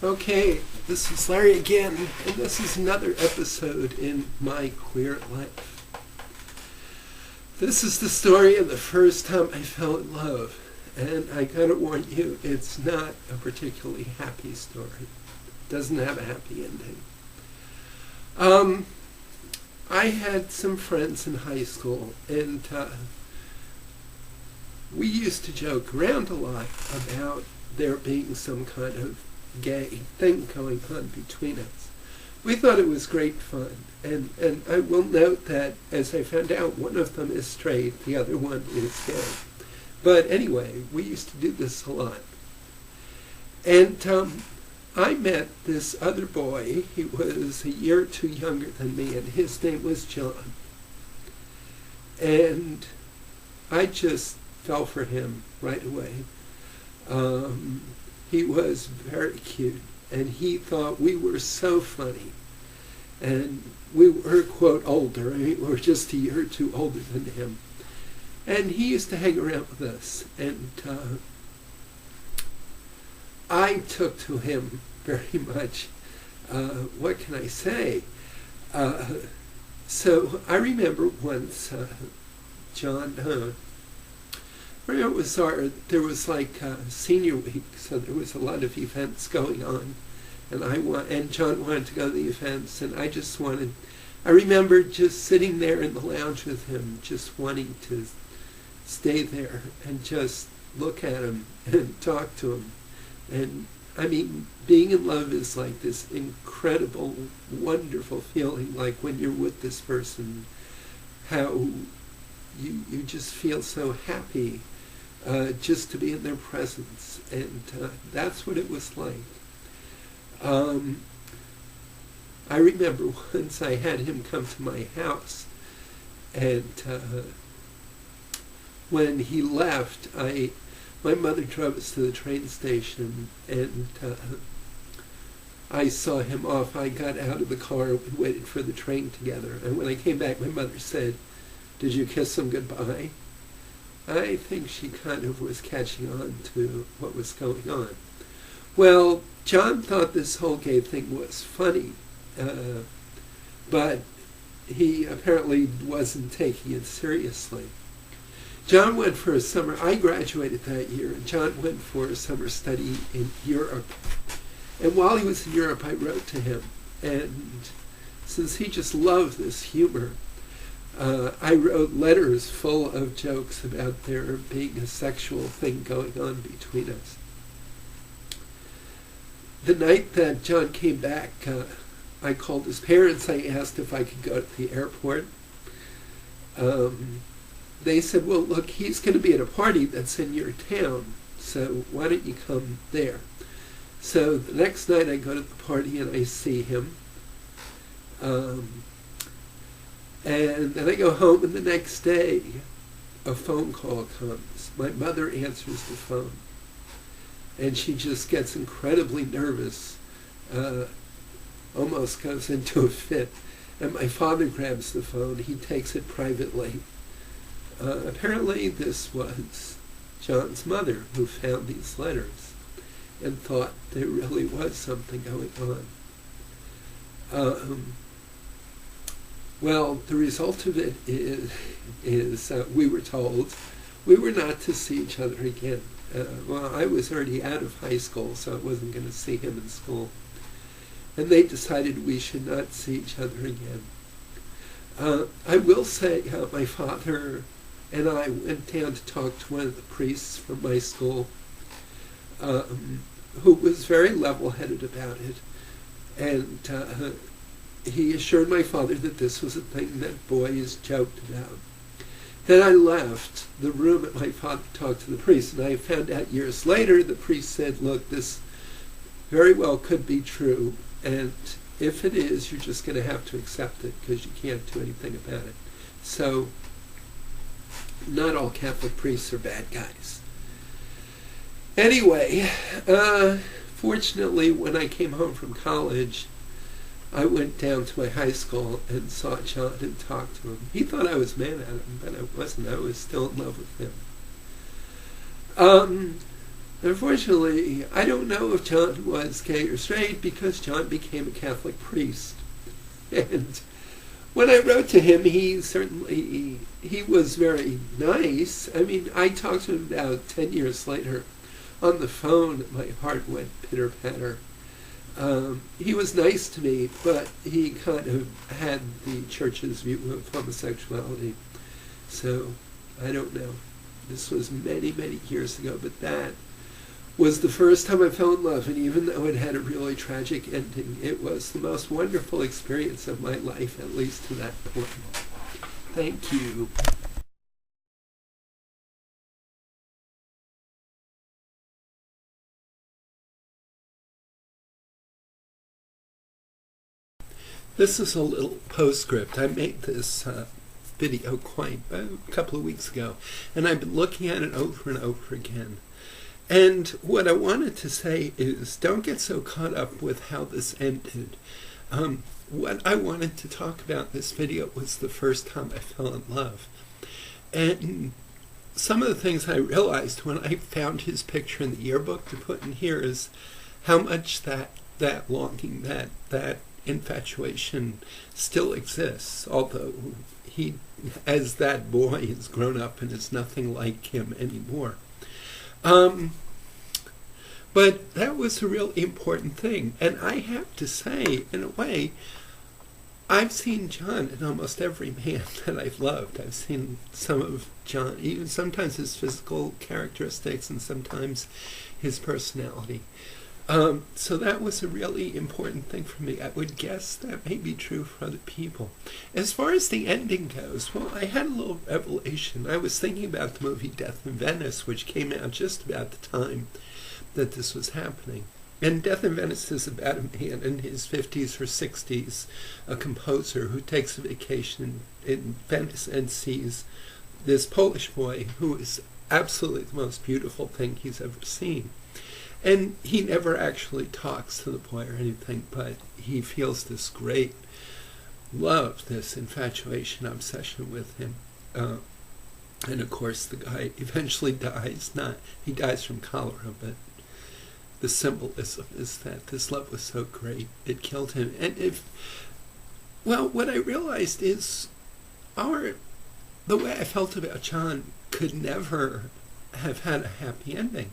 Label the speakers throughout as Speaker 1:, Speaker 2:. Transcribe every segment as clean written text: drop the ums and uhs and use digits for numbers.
Speaker 1: Okay, this is Larry again, and this is another episode in my queer life. This is the story of the first time I fell in love, and I gotta warn you, it's not a particularly happy story. It doesn't have a happy ending. I had some friends in high school, and we used to joke around a lot about there being some kind of gay thing going on between us. We thought it was great fun, and I will note that as I found out, one of them is straight, the other one is gay. But anyway, we used to do this a lot. And I met this other boy. He was a year or two younger than me, and his name was John. And I just fell for him right away. He was very cute, and he thought we were so funny. And we were, quote, older. I mean, we were just a year or two older than him. And he used to hang around with us. And I took to him very much. What can I say? So I remember once John... there was like senior week, so there was a lot of events going on, and John wanted to go to the events, and I remember just sitting there in the lounge with him, just wanting to stay there and just look at him and talk to him. And I mean, being in love is like this incredible, wonderful feeling, like when you're with this person, how you just feel so happy just to be in their presence, and that's what it was like. I remember once I had him come to my house, and when he left, my mother drove us to the train station, and I saw him off. I got out of the car, we waited for the train together, and when I came back, my mother said, "Did you kiss him goodbye?" I think she kind of was catching on to what was going on. Well, John thought this whole gay thing was funny, but he apparently wasn't taking it seriously. John went for a summer, I graduated that year, and John went for a summer study in Europe. And while he was in Europe, I wrote to him, and since he just loved this humor, I wrote letters full of jokes about there being a sexual thing going on between us. The night that John came back, I called his parents. I asked if I could go to the airport. They said, "Well, look, he's going to be at a party that's in your town, so why don't you come there?" So the next night I go to the party and I see him. And then I go home, and the next day, a phone call comes. My mother answers the phone, and she just gets incredibly nervous, almost goes into a fit. And my father grabs the phone. He takes it privately. Apparently, this was John's mother who found these letters and thought there really was something going on. Well, the result of it is we were told we were not to see each other again. Well, I was already out of high school, so I wasn't going to see him in school. And they decided we should not see each other again. I will say my father and I went down to talk to one of the priests from my school, who was very level-headed about it. And he assured my father that this was a thing that boys joked about. Then I left the room and my father talked to the priest, and I found out years later the priest said, "Look, this very well could be true, and if it is, you're just going to have to accept it because you can't do anything about it." So, not all Catholic priests are bad guys. Anyway, fortunately, when I came home from college, I went down to my high school and saw John and talked to him. He thought I was mad at him, but I wasn't. I was still in love with him. Unfortunately, I don't know if John was gay or straight because John became a Catholic priest. And when I wrote to him, he was very nice. I mean, I talked to him about 10 years later on the phone, and my heart went pitter-patter. He was nice to me, but he kind of had the church's view of homosexuality. So, I don't know. This was many, many years ago, but that was the first time I fell in love, and even though it had a really tragic ending, it was the most wonderful experience of my life, at least to that point. Thank you. This is a little postscript. I made this video quite a couple of weeks ago, and I've been looking at it over and over again. And what I wanted to say is, don't get so caught up with how this ended. What I wanted to talk about in this video was the first time I fell in love. And some of the things I realized when I found his picture in the yearbook to put in here is how much that longing, that infatuation still exists, although he, as that boy, has grown up and is nothing like him anymore. But that was a really important thing. And I have to say, in a way, I've seen John in almost every man that I've loved. I've seen some of John, even sometimes his physical characteristics and sometimes his personality. So that was a really important thing for me. I would guess that may be true for other people. As far as the ending goes, well, I had a little revelation. I was thinking about the movie Death in Venice, which came out just about the time that this was happening. And Death in Venice is about a man in his 50s or 60s, a composer who takes a vacation in Venice and sees this Polish boy who is absolutely the most beautiful thing he's ever seen. And he never actually talks to the boy or anything, but he feels this great love, this infatuation, obsession with him. And of course the guy eventually dies. He dies from cholera, but the symbolism is that this love was so great, it killed him. And what I realized is the way I felt about John could never have had a happy ending.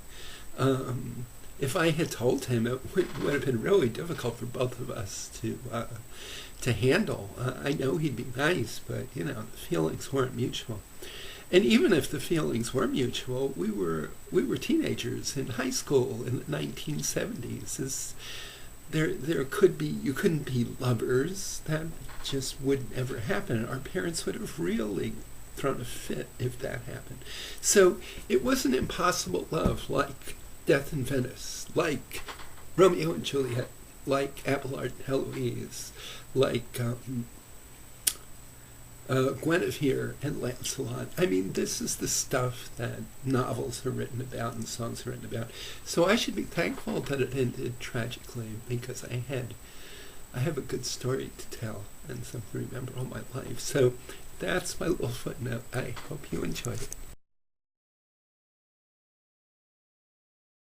Speaker 1: If I had told him, it would have been really difficult for both of us to handle. I know he'd be nice, but the feelings weren't mutual. And even if the feelings were mutual, we were teenagers in high school in the 1970s. You couldn't be lovers. That just would never happen. Our parents would have really thrown a fit if that happened. So it was an impossible love, like Death in Venice, like Romeo and Juliet, like Abelard and Heloise, like Guinevere and Lancelot. I mean, this is the stuff that novels are written about and songs are written about. So I should be thankful that it ended tragically, because I have a good story to tell and something to remember all my life. So that's my little footnote. I hope you enjoyed it.